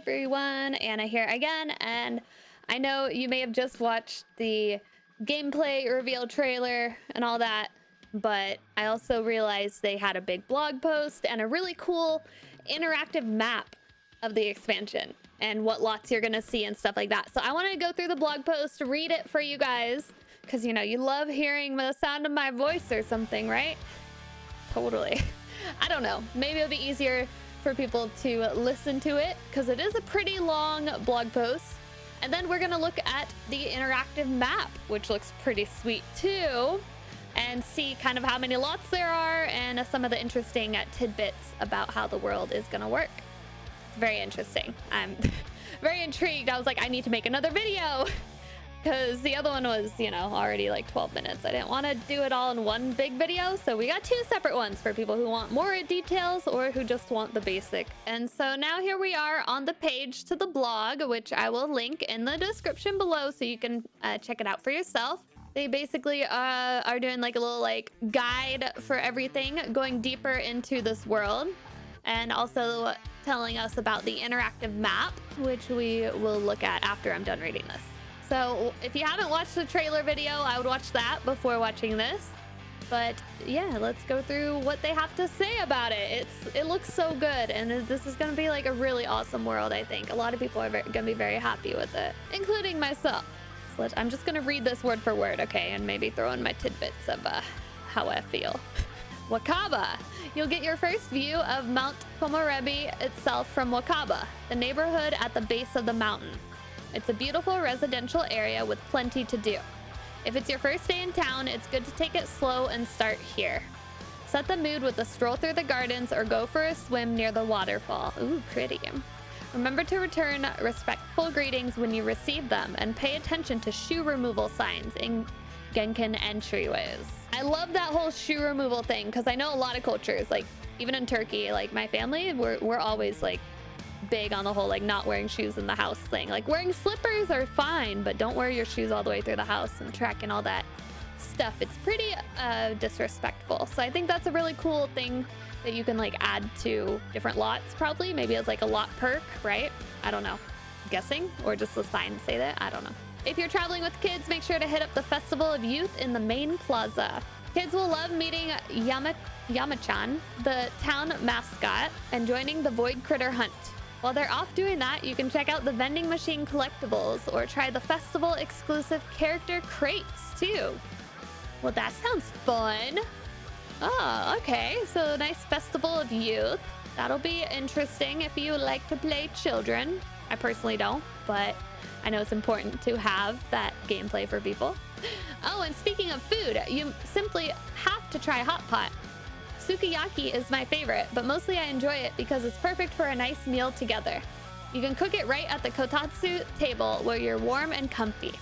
everyone, Anna here again, and I know you may have just watched the gameplay reveal trailer and all that, but I also realized they had a big blog post and a really cool interactive map of the expansion and what lots you're gonna see and stuff like that. So I want to go through the blog post, read it for you guys, because you know you love hearing the sound of my voice or something, right? Totally. I don't know, maybe it'll be easier for people to listen to it because it is a pretty long blog post. And then we're gonna look at the interactive map, which looks pretty sweet too, and see kind of how many lots there are and some of the interesting tidbits about how the world is gonna work. It's very interesting. I'm very intrigued. I was like, I need to make another video because the other one was, you know, already like 12 minutes. I didn't want to do it all in one big video, so we got two separate ones for people who want more details or who just want the basic. And so now here we are on the page to the blog, which I will link in the description below so you can check it out for yourself. They basically are doing like a little guide for everything, going deeper into this world, and also telling us about the interactive map, which we will look at after I'm done reading this. So if you haven't watched the trailer video, I would watch that before watching this. But yeah, let's go through what they have to say about it. It looks so good, and this is gonna be like a really awesome world, I think. A lot of people are gonna be very happy with it, including myself. So I'm just gonna read this word for word, okay? And maybe throw in my tidbits of how I feel. Wakaba. You'll get your first view of Mount Komorebi itself from Wakaba, the neighborhood at the base of the mountain. It's a beautiful residential area with plenty to do. If it's your first day in town, it's good to take it slow and start here. Set the mood with a stroll through the gardens or go for a swim near the waterfall. Ooh, pretty. Remember to return respectful greetings when you receive them and pay attention to shoe removal signs in Genkan entryways. I love that whole shoe removal thing because I know a lot of cultures, like even in Turkey, like my family, we're always like big on the whole not wearing shoes in the house thing. Like wearing slippers are fine, but don't wear your shoes all the way through the house and trek and all that stuff. It's pretty disrespectful. So I think that's a really cool thing that you can add to different lots, probably maybe as a lot perk, right? I don't know, I'm guessing, or just a sign say that, I don't know. If you're traveling with kids, make sure to hit up the Festival of Youth in the main plaza. Kids will love meeting Yamachan, the town mascot, and joining the Void Critter Hunt. While they're off doing that, you can check out the vending machine collectibles or try the festival exclusive character crates too. Well, that sounds fun. Oh, okay. So nice Festival of Youth. That'll be interesting if you like to play children. I personally don't, but I know it's important to have that gameplay for people. Oh, and speaking of food, you simply have to try hot pot. Sukiyaki is my favorite, but mostly I enjoy it because it's perfect for a nice meal together. You can cook it right at the kotatsu table where you're warm and comfy.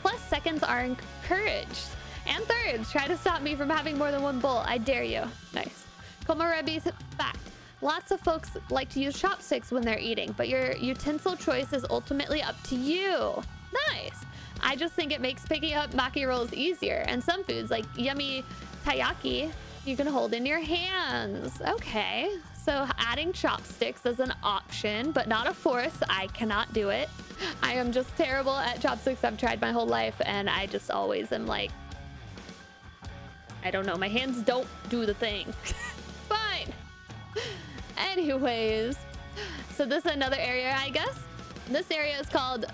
Plus, seconds are encouraged. And thirds, try to stop me from having more than one bowl. I dare you. Nice. Komorebi's fact. Lots of folks like to use chopsticks when they're eating, but your utensil choice is ultimately up to you. Nice. I just think it makes picking up maki rolls easier, and some foods like yummy taiyaki you can hold in your hands. Okay, so adding chopsticks is an option, but not a force. I cannot do it. I am just terrible at chopsticks. I've tried my whole life, and I just always am like, I don't know, my hands don't do the thing. Fine. Anyways, so this is another area, I guess. This area is called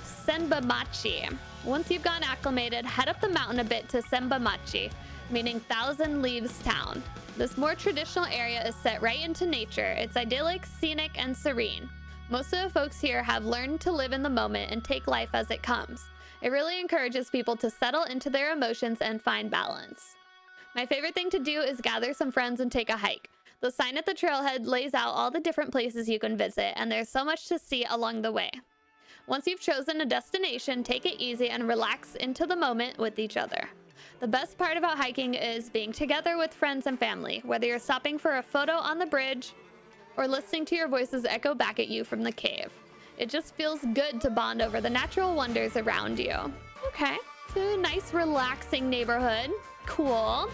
Senbamachi. Once you've gotten acclimated, head up the mountain a bit to Senbamachi, meaning Thousand Leaves Town. This more traditional area is set right into nature. It's idyllic, scenic, and serene. Most of the folks here have learned to live in the moment and take life as it comes. It really encourages people to settle into their emotions and find balance. My favorite thing to do is gather some friends and take a hike. The sign at the trailhead lays out all the different places you can visit, and there's so much to see along the way. Once you've chosen a destination, take it easy and relax into the moment with each other. The best part about hiking is being together with friends and family, whether you're stopping for a photo on the bridge or listening to your voices echo back at you from the cave. It just feels good to bond over the natural wonders around you. Okay, so nice relaxing neighborhood. Cool.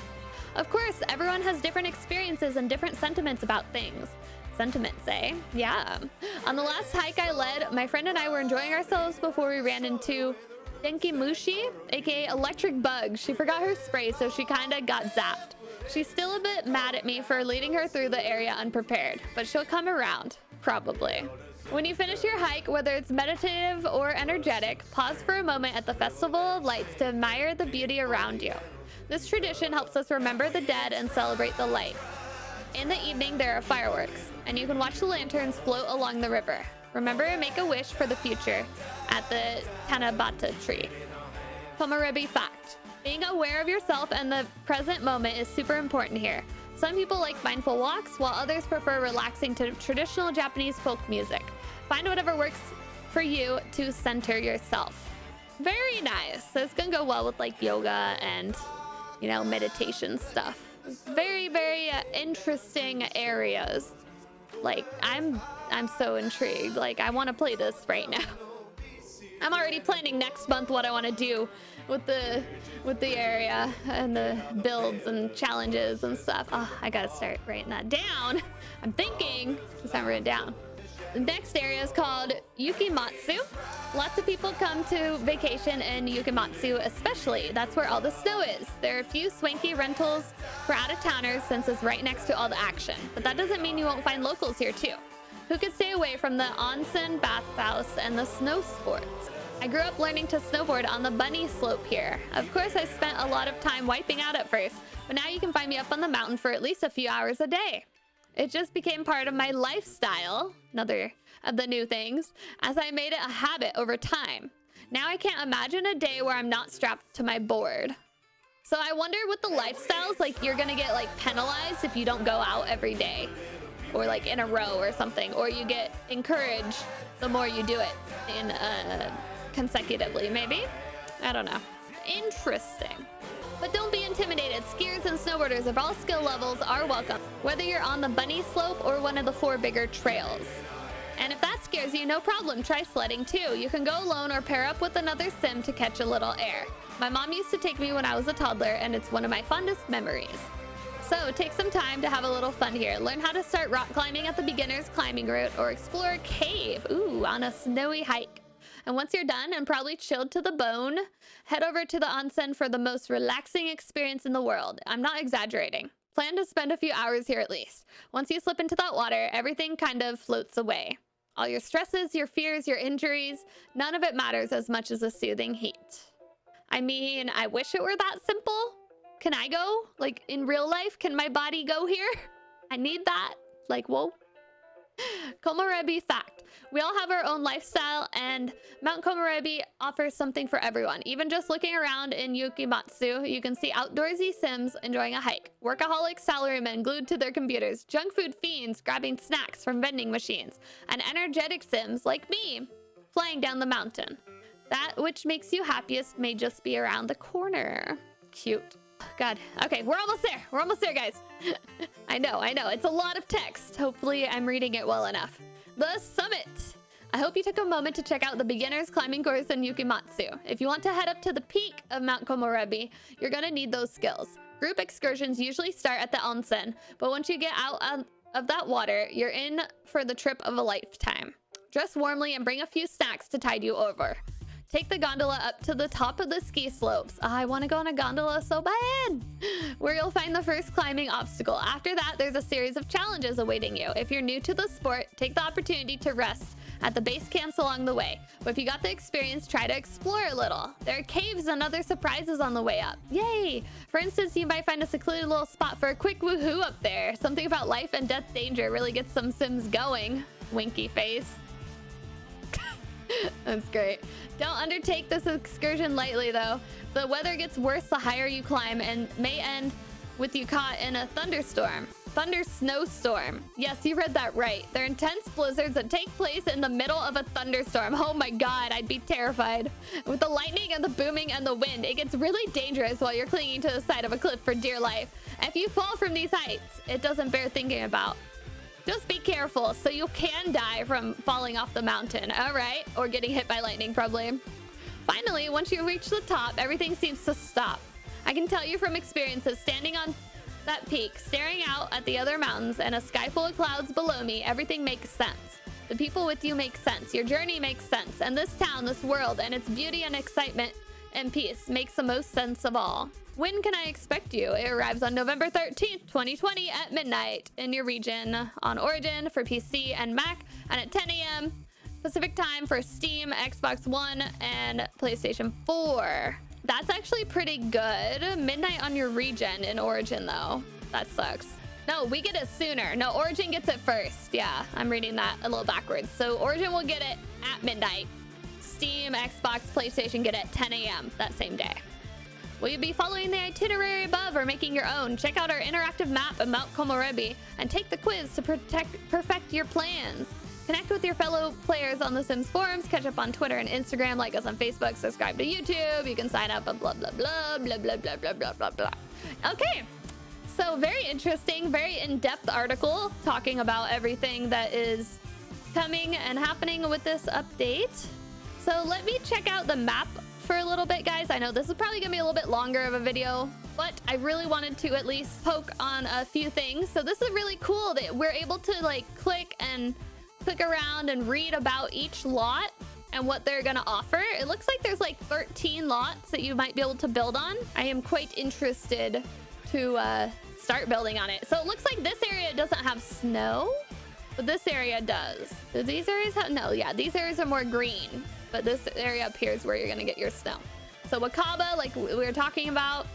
Of course, everyone has different experiences and different sentiments about things. Sentiments, eh? Yeah. On the last hike I led, my friend and I were enjoying ourselves before we ran into Denkimushi, aka Electric Bug. She forgot her spray, so she kinda got zapped. She's still a bit mad at me for leading her through the area unprepared, but she'll come around, probably. When you finish your hike, whether it's meditative or energetic, pause for a moment at the Festival of Lights to admire the beauty around you. This tradition helps us remember the dead and celebrate the light. In the evening, there are fireworks, and you can watch the lanterns float along the river. Remember to make a wish for the future at the Tanabata tree. Komorebi fact. Being aware of yourself and the present moment is super important here. Some people like mindful walks, while others prefer relaxing to traditional Japanese folk music. Find whatever works for you to center yourself. Very nice. So it's gonna go well with like yoga and, you know, meditation stuff. Very, very interesting areas. Like, I'm so intrigued. Like, I want to play this right now. I'm already planning next month what I want to do with the area and the builds and challenges and stuff. Oh, I gotta start writing that down. I'm thinking, just haven't written it down. The next area is called Yukimatsu. Lots of people come to vacation in Yukimatsu especially. That's where all the snow is. There are a few swanky rentals for out-of-towners since it's right next to all the action. But that doesn't mean you won't find locals here too, who could stay away from the onsen bathhouse and the snow sports. I grew up learning to snowboard on the bunny slope here. Of course, I spent a lot of time wiping out at first, but now you can find me up on the mountain for at least a few hours a day. It just became part of my lifestyle, another of the new things, as I made it a habit over time. Now I can't imagine a day where I'm not strapped to my board. So I wonder with the lifestyles, like you're gonna get like penalized if you don't go out every day or like in a row or something, or you get encouraged the more you do it in consecutively, maybe? I don't know. Interesting. But don't be intimidated. Skiers and snowboarders of all skill levels are welcome, whether you're on the bunny slope or one of the 4 bigger trails. And if that scares you, no problem. Try sledding too. You can go alone or pair up with another sim to catch a little air. My mom used to take me when I was a toddler, and it's one of my fondest memories. So take some time to have a little fun here. Learn how to start rock climbing at the beginner's climbing route or explore a cave, on a snowy hike. And once you're done and probably chilled to the bone, head over to the onsen for the most relaxing experience in the world. I'm not exaggerating. Plan to spend a few hours here at least. Once you slip into that water, everything kind of floats away. All your stresses, your fears, your injuries, none of it matters as much as the soothing heat. I mean, I wish it were that simple. Can I go? Like, in real life, can my body go here? I need that. Like, whoa. Komorebi fact. We all have our own lifestyle, and Mount Komorebi offers something for everyone. Even just looking around in Yukimatsu, you can see outdoorsy sims enjoying a hike, workaholic salarymen glued to their computers, junk food fiends grabbing snacks from vending machines, and energetic sims like me flying down the mountain. That which makes you happiest may just be around the corner. Cute. God. Okay, we're almost there. We're almost there, guys. I know. It's a lot of text. Hopefully, I'm reading it well enough. The summit. I hope you took a moment to check out the beginner's climbing course in Yukimatsu. If you want to head up to the peak of Mount Komorebi, you're going to need those skills. Group excursions usually start at the onsen, but once you get out of that water, you're in for the trip of a lifetime. Dress warmly and bring a few snacks to tide you over. Take the gondola up to the top of the ski slopes. I want to go on a gondola so bad! Where you'll find the first climbing obstacle. After that, there's a series of challenges awaiting you. If you're new to the sport, take the opportunity to rest at the base camps along the way. But if you got the experience, try to explore a little. There are caves and other surprises on the way up. Yay! For instance, you might find a secluded little spot for a quick woohoo up there. Something about life and death danger really gets some sims going. Winky face. That's great. Don't undertake this excursion lightly, though. The weather gets worse the higher you climb and may end with you caught in a thunderstorm. Snowstorm. Yes, you read that right. They're intense blizzards that take place in the middle of a thunderstorm. Oh my god, I'd be terrified. With the lightning and the booming and the wind, it gets really dangerous while you're clinging to the side of a cliff for dear life. If you fall from these heights, it doesn't bear thinking about. Just be careful, so you can die from falling off the mountain, alright? Or getting hit by lightning, probably. Finally, once you reach the top, everything seems to stop. I can tell you from experience that standing on that peak, staring out at the other mountains and a sky full of clouds below me, everything makes sense. The people with you make sense. Your journey makes sense. And this town, this world, and its beauty and excitement and peace makes the most sense of all. When can I expect you? It arrives on November 13th, 2020 at midnight in your region on Origin for PC and Mac, and at 10 a.m. Pacific time for Steam, Xbox One, and PlayStation 4. That's actually pretty good. Midnight on your region in Origin, though. That sucks. No, we get it sooner. No, Origin gets it first. Yeah, I'm reading that a little backwards. So Origin will get it at midnight. Steam, Xbox, PlayStation get it at 10 a.m. that same day. Will you be following the itinerary above or making your own? Check out our interactive map of Mount Komorebi and take the quiz to perfect your plans. Connect with your fellow players on the Sims forums, catch up on Twitter and Instagram, like us on Facebook, subscribe to YouTube, you can sign up and blah, blah, blah, blah, blah, blah, blah, blah, blah, blah. Okay, so very interesting, very in-depth article talking about everything that is coming and happening with this update. So let me check out the map for a little bit, guys. I know this is probably gonna be a little bit longer of a video, but I really wanted to at least poke on a few things. So this is really cool that we're able to like click around and read about each lot and what they're gonna offer. It looks like there's like 13 lots that you might be able to build on. I am quite interested to start building on it. So it looks like this area doesn't have snow, but this area does. Do these areas have? No, yeah, these areas are more green, but this area up here is where you're gonna get your snow. So Wakaba, like we were talking about,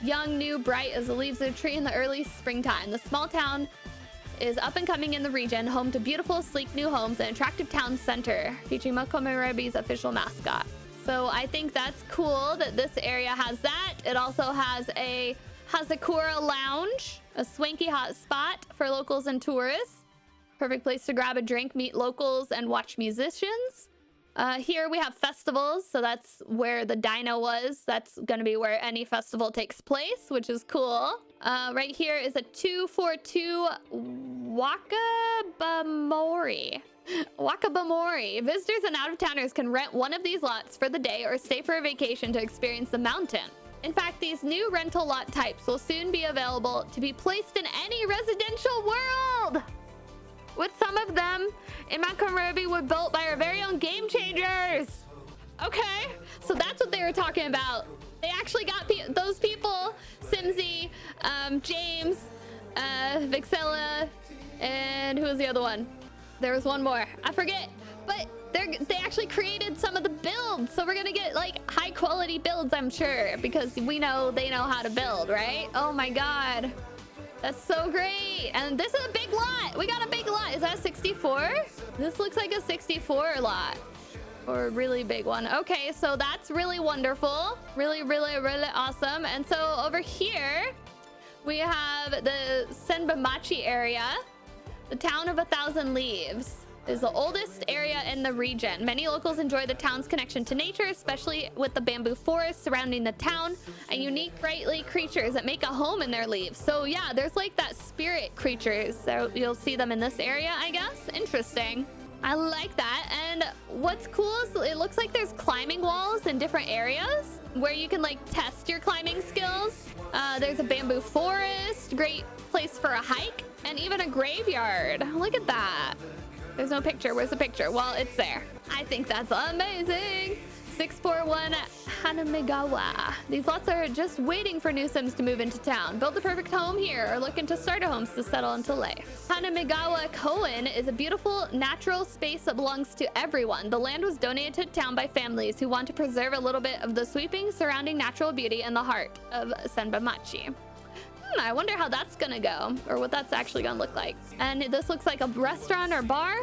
young, new, bright as the leaves of a tree in the early springtime. The small town is up and coming in the region, home to beautiful, sleek new homes and attractive town center, featuring Makomerebi's official mascot. So I think that's cool that this area has that. It also has a Hazakura Lounge, a swanky hot spot for locals and tourists. Perfect place to grab a drink, meet locals, and watch musicians. Here we have festivals, so that's where the dino was. That's gonna be where any festival takes place, which is cool. Right here is a 242 Wakabamori. Wakabamori. Visitors and out-of-towners can rent one of these lots for the day or stay for a vacation to experience the mountain. In fact, these new rental lot types will soon be available to be placed in any residential world. With some of them in Mount Komorebi were built by our very own game changers. Okay, so that's what they were talking about. They actually got those people, Simsy, James, Vixella, and who was the other one? There was one more, I forget. But they actually created some of the builds, so we're gonna get like high quality builds, I'm sure, because we know they know how to build, right? Oh my god. That's so great. And this is a big lot. We got a big lot. Is that a 64? This looks like a 64 lot. Or a really big one. Okay, so that's really wonderful. Really, really, really awesome. And so over here, we have the Senbamachi area. The town of 1,000 leaves is the oldest area in the region. Many locals enjoy the town's connection to nature, especially with the bamboo forest surrounding the town and unique brightly creatures that make a home in their leaves. So yeah, there's like that spirit creatures. So you'll see them in this area, I guess. Interesting. I like that. And what's cool is it looks like there's climbing walls in different areas where you can like test your climbing skills. There's a bamboo forest, great place for a hike, and even a graveyard. Look at that. There's no picture. Where's the picture? Well, it's there. I think that's amazing. 641 Hanamegawa. These lots are just waiting for new Sims to move into town. Build the perfect home here or look into starter homes to settle into life. Hanamegawa Koen is a beautiful natural space that belongs to everyone. The land was donated to town by families who want to preserve a little bit of the sweeping surrounding natural beauty in the heart of Senbamachi. I wonder how that's gonna go, or what that's actually gonna look like. And this looks like a restaurant or bar.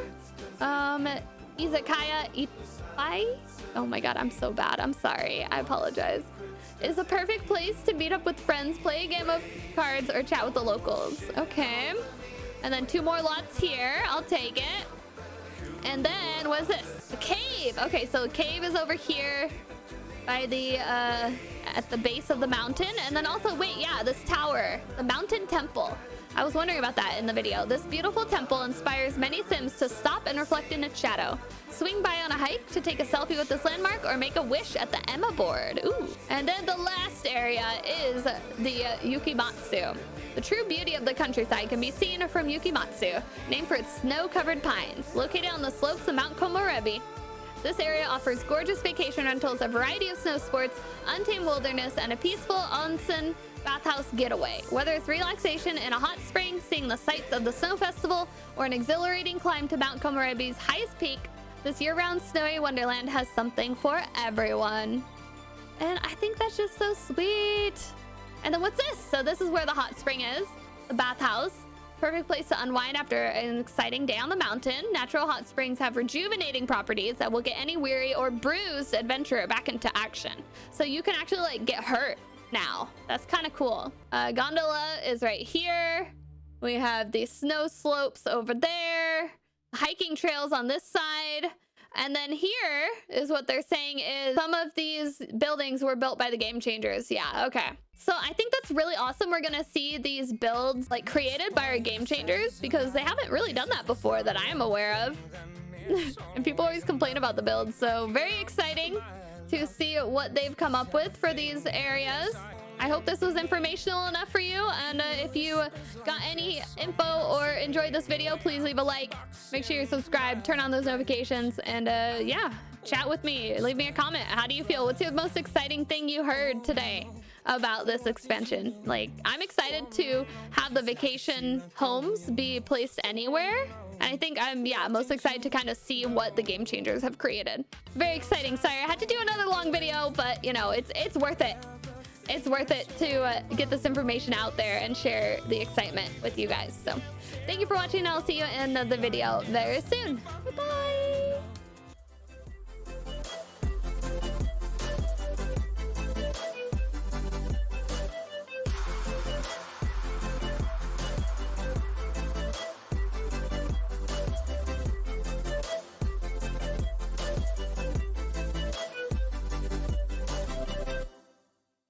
IZAKAYA IPPAI. Oh my god, I'm so bad. I'm sorry. I apologize. It's a perfect place to meet up with friends, play a game of cards, or chat with the locals. Okay. And then 2 more lots here. I'll take it. And then, what is this? The cave. Okay, so the cave is over here by the, at the base of the mountain. And then also, wait, yeah, this tower, the mountain temple. I was wondering about that in the video. This beautiful temple inspires many Sims to stop and reflect in its shadow. Swing by on a hike to take a selfie with this landmark or make a wish at the Emma board. Ooh. And then the last area is the Yukimatsu. The true beauty of the countryside can be seen from Yukimatsu, named for its snow-covered pines. Located on the slopes of Mount Komorebi, this area offers gorgeous vacation rentals, a variety of snow sports, untamed wilderness, and a peaceful onsen bathhouse getaway. Whether it's relaxation in a hot spring, seeing the sights of the snow festival, or an exhilarating climb to Mount Komorebi's highest peak, this year-round snowy wonderland has something for everyone. And I think that's just so sweet. And then what's this? So this is where the hot spring is, the bathhouse. Perfect place to unwind after an exciting day on the mountain. Natural hot springs have rejuvenating properties that will get any weary or bruised adventurer back into action. So you can actually like get hurt now. That's kind of cool. Gondola is right here. We have the snow slopes over there. Hiking trails on this side. And then here is what they're saying is some of these buildings were built by the Game Changers. Yeah, okay. So I think that's really awesome. We're gonna see these builds like created by our Game Changers because they haven't really done that before that I am aware of. And people always complain about the builds. So very exciting to see what they've come up with for these areas. I hope this was informational enough for you. And if you got any info or enjoyed this video, please leave a like. Make sure you're subscribed, turn on those notifications, and yeah, chat with me. Leave me a comment. How do you feel? What's the most exciting thing you heard today about this expansion? Like, I'm excited to have the vacation homes be placed anywhere. And I think I'm, yeah, most excited to kind of see what the Game Changers have created. Very exciting. Sorry, I had to do another long video, but you know, it's worth it. It's worth it to get this information out there and share the excitement with you guys. So thank you for watching. I'll see you in the video very soon. Bye-bye.